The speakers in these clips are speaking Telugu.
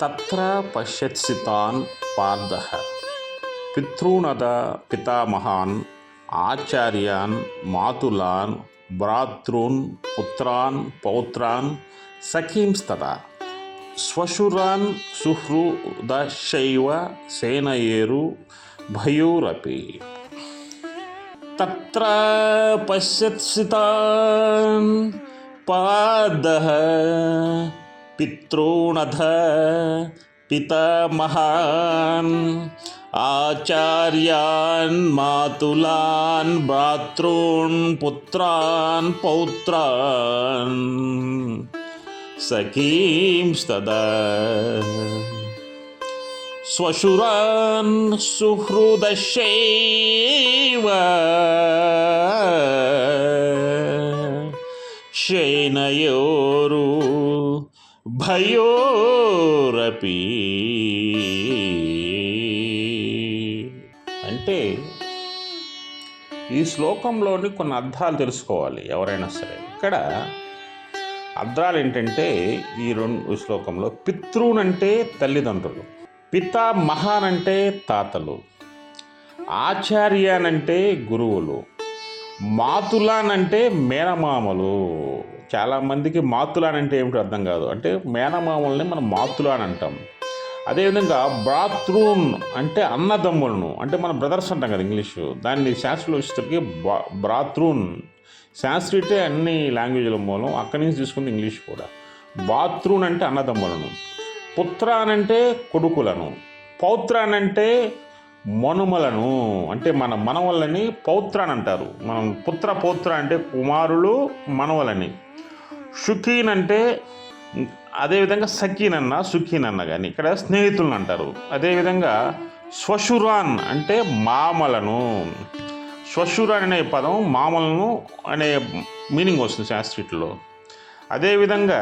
తత్ర పశ్యత్సితాన్ పార్థః పితॄనద పితామహాన్ ఆచార్యాన్ మాతులాన్ భ్రాతॄన్ పుత్రాన్ పౌత్రాన్ సఖీంస్తదా శ్వశురాన్ సుహృదశైవ సేనయేరు భయోరపి. తత్ర పశ్యత్సితాన్ పార్థః పితॄనధ పితామహాన్ ఆచార్యాన్ మాతులాన్ భ్రాతॄన్ పుత్రాన్ పౌత్రాన్ సఖీంస్తదా శ్వశురాన్ సుహృదశైవ శయనయోరు భయోరపి. అంటే ఈ శ్లోకంలోని కొన్ని అర్థాలు తెలుసుకోవాలి ఎవరైనా సరే. ఇక్కడ అర్థాలు ఏంటంటే ఈ శ్లోకంలో పితృన్ అంటే తల్లిదండ్రులు, పితామహాన్ అంటే తాతలు, ఆచార్యాన్ అంటే గురువులు, మాతులాన్ అంటే మేనమామలు. చాలామందికి మాతులాన్ అంటే ఏమిటో అర్థం కాదు. అంటే మేనమామల్ని మనం మాతులాన్ అంటాం. అదేవిధంగా భ్రాతృన్ అంటే అన్నదమ్ములను, అంటే మన బ్రదర్స్ అంటాం కదా ఇంగ్లీషు, దాన్ని శాస్త్రంలో వచ్చేసరికి భ్రాతృన్. శాస్త్రీటే అన్ని లాంగ్వేజ్ల మూలం, అక్కడి నుంచి తీసుకుంది ఇంగ్లీష్ కూడా. భ్రాతృన్ అంటే అన్నదమ్ములను, పుత్రాన్ అంటే కొడుకులను, పౌత్రాన్ అంటే మనుమలను, అంటే మన మనవలని పౌత్రాన్ అంటారు. మనం పుత్ర పౌత్ర అంటే కుమారులు మనవలని. షుకీన్ అంటే అదేవిధంగా సఖీనన్న సుఖీనన్న కానీ ఇక్కడ స్నేహితులను అంటారు. అదేవిధంగా శ్వశురాన్ అంటే మామలను. శ్వశురాన్ అనే పదం మామలను అనే మీనింగ్ వస్తుంది శాస్త్రీట్లో. అదేవిధంగా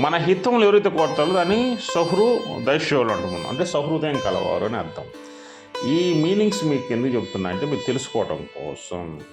మన హితములు ఎవరైతే కోరుతారో దాన్ని సహృదశులు అంటున్నాం, అంటే సహృదయం కలవారు అని అర్థం. ఈ మీనింగ్స్ మీకు ఎందుకు చెప్తున్నా అంటే మీరు తెలుసుకోవడం కోసం.